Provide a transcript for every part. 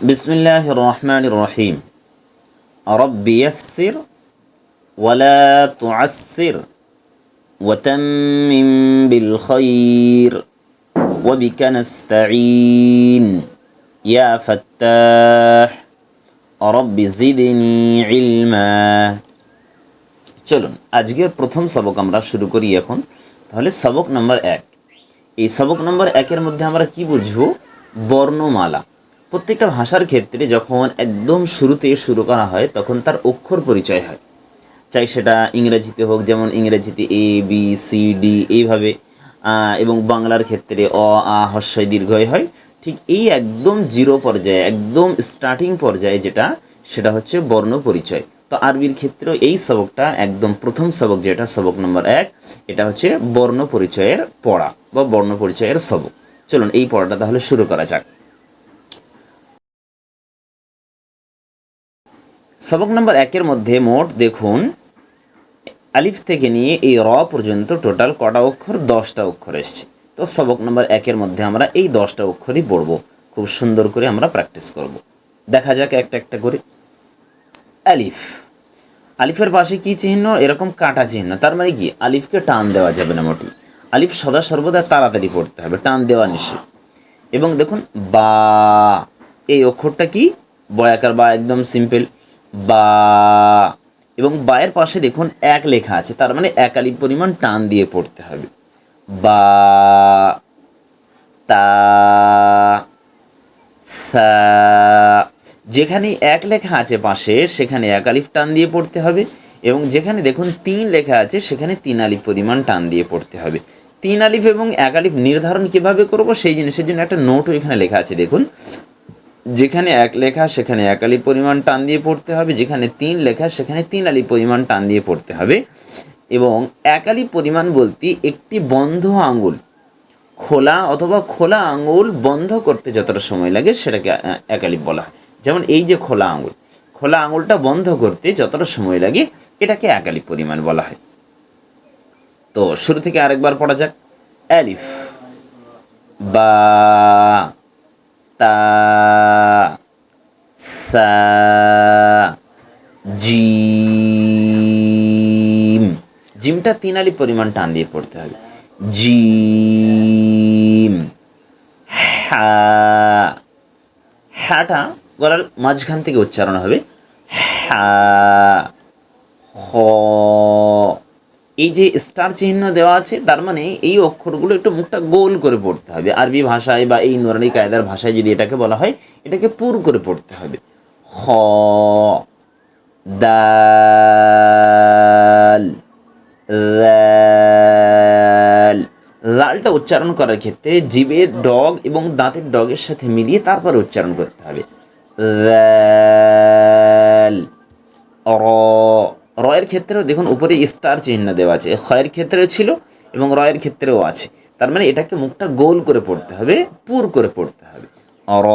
বিসমিল্লাহির রহমানির রহিম। রব্বি ইয়াসসির ওয়ালা তুআসসির ওয়াতাম্মিম বিল খায়র ওয়া বিকা নাস্তাঈন ইয়া ফাত্তাহ রব্বি জিদনি ইলমা। চলুন আজকের প্রথম সবক আমরা শুরু করি এখন। তাহলে সবক নম্বর 1। এই সবক নম্বর 1-এর মধ্যে আমরা কি বুঝবো? বর্ণমালা। প্রত্যেকটা ভাষার ক্ষেত্রে যখন একদম শুরুতে শুরু করা হয় তখন তার অক্ষর পরিচয় হয়, চাই সেটা ইংরেজিতে হোক, যেমন ইংরেজিতে এ বি সি ডি এইভাবে, এবং বাংলার ক্ষেত্রে অ আ হস্যই দীর্ঘই হয়। ঠিক এই একদম জিরো পর্যায়ে, একদম স্টার্টিং পর্যায়ে যেটা, সেটা হচ্ছে বর্ণ পরিচয়। তো আরবির ক্ষেত্রেও এই সবকটা একদম প্রথম সবক, যেটা সবক নম্বর 1, এটা হচ্ছে বর্ণ পরিচয়ের পড়া বা বর্ণ পরিচয়ের সবক। চলুন এই পড়াটা তাহলে শুরু করা যাক। সবক নম্বর 1-এর মধ্যে মোট দেখুন, আলিফ থেকে নিয়ে এই র পর্যন্ত টোটাল কটা অক্ষর? 10টা অক্ষর এসছে। তো সবক নম্বর 1-এর মধ্যে আমরা এই 10টা অক্ষরই পড়ব। খুব সুন্দর করে আমরা প্র্যাকটিস করব। দেখা যাক একটা একটা করে। আলিফ। আলিফের পাশে কি চিহ্ন? এরকম কাটা চিহ্ন। তার মানে কি, আলিফকে টান দেওয়া যাবে না মোটি। আলিফ সদা সর্বদা তাড়াতাড়ি পড়তে হবে, টান দেওয়া নিষেধ। এবং দেখুন বা, এই অক্ষরটা কি? বয়াকার বা, একদম সিম্পল বা। এবং বায়ের পাশে দেখুন এক লেখা আছে, তার মানে এক আলিফ পরিমাণ টান দিয়ে পড়তে হবে। বা, তা, সা। যেখানে এক লেখা আছে পাশে সেখানে এক আলিফ টান দিয়ে পড়তে হবে, এবং যেখানে দেখুন 3 লেখা আছে সেখানে 3 আলিফ পরিমাণ টান দিয়ে পড়তে হবে। 3 আলিফ এবং এক আলিফ নির্ধারণ কিভাবে করব সেই জিনিসের জন্য একটা নোটও এখানে লেখা আছে। দেখুন, যেখানে এক লেখা সেখানে এক আলিফ পরিমাণ টান দিয়ে পড়তে হবে, যেখানে 3 লেখা সেখানে 3 আলিফ পরিমাণ টান দিয়ে পড়তে হবে। এবং এক আলিফ পরিমাণ বলতে একটি বন্ধ আঙুল খোলা অথবা খোলা আঙুল বন্ধ করতে যতটা সময় লাগে সেটাকে এক আলিফ বলা হয়। যেমন এই যে খোলা আঙুল, খোলা আঙুলটা বন্ধ করতে যতটা সময় লাগে এটাকে এক আলিফ পরিমাণ বলা হয়। তো শুরু থেকে আরেকবার পড়া যাক। আলিফ, বা, তা, সা, জিম। জিমটা 3 আলিফ পরিমাণ টান দিয়ে পড়তে হবে। জিম। হা, হ্যাটা গলার মাঝখান থেকে উচ্চারণ হবে। হা, হ। এই যে স্টার চিহ্ন দেওয়া আছে, তার মানে এই অক্ষরগুলো একটু মুখটা গোল করে পড়তে হবে। আরবি ভাষায় বা এই নুরানি কায়দার ভাষায় যদি এটাকে বলা হয়, এটাকে পুর করে পড়তে হবে। খ, দাল, লাল। লালটা উচ্চারণ করার ক্ষেত্রে জিভের ডগ এবং দাঁতের ডগের সাথে মিলিয়ে তারপর উচ্চারণ করতে হবে। লাল। র, রয়ের ক্ষেত্রেও দেখুন উপরে স্টার চিহ্ন দেওয়া আছে, খয়ের ক্ষেত্রেও ছিল এবং রয়ের ক্ষেত্রেও আছে। তার মানে এটাকে মুখটা গোল করে পড়তে হবে, পুর করে পড়তে হবে। র।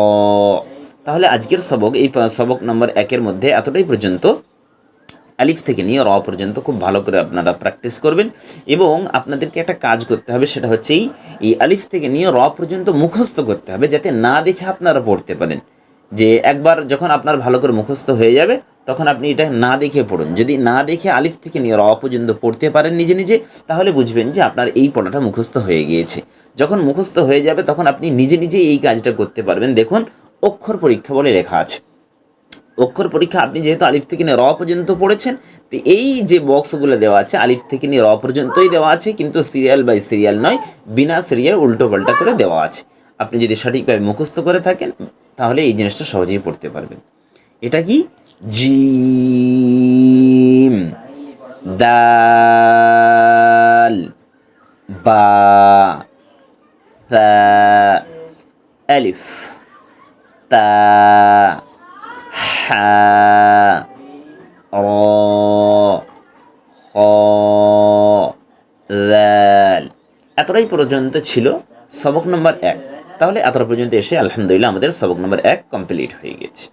তাহলে আজকের সবক, এই সবক নম্বর 1-এর মধ্যে এতটাই পর্যন্ত। আলিফ থেকে নিয়ে র পর্যন্ত খুব ভালো করে আপনারা প্র্যাকটিস করবেন, এবং আপনাদেরকে একটা কাজ করতে হবে, সেটা হচ্ছে এই আলিফ থেকে নিয়ে র পর্যন্ত মুখস্থ করতে হবে, যাতে না দেখে আপনারা পড়তে পারেন। যে একবার যখন আপনার ভালো করে মুখস্থ হয়ে যাবে তখন আপনি এটা না দেখে পড়ুন। যদি না দেখে আলিফ থেকে নিয়ে র পর্যন্ত পড়তে পারেন নিজে নিজে, তাহলে বুঝবেন যে আপনার এই পড়াটা মুখস্থ হয়ে গিয়েছে। যখন মুখস্থ হয়ে যাবে তখন আপনি নিজে নিজে এই কাজটা করতে পারবেন। দেখুন, অক্ষর পরীক্ষা বলে লেখা আছে। অক্ষর পরীক্ষা, আপনি যেহেতু আলিফ থেকে নিয়ে র পর্যন্ত পড়েছেন, তো এই যে বক্সগুলো দেওয়া আছে আলিফ থেকে নিয়ে র পর্যন্তই দেওয়া আছে, কিন্তু সিরিয়াল বাই সিরিয়াল নয়, বিনা সিরিয়াল উল্টো পাল্টা করে দেওয়া আছে। আপনি যদি সঠিকভাবে মুখস্থ করে থাকেন তাহলে এই জিনিসটা সহজেই পড়তে পারবেন। এটা কি? জিম, দাল, বা, সা, আলিফ, তা, হা, র, খ, লাল। এতটাই পর্যন্ত ছিল সবক নম্বর 1। তাহলে এতটা পর্যন্ত এসে আলহামদুলিল্লাহ আমাদের সবক নম্বর 1 কমপ্লিট হয়ে গেছে।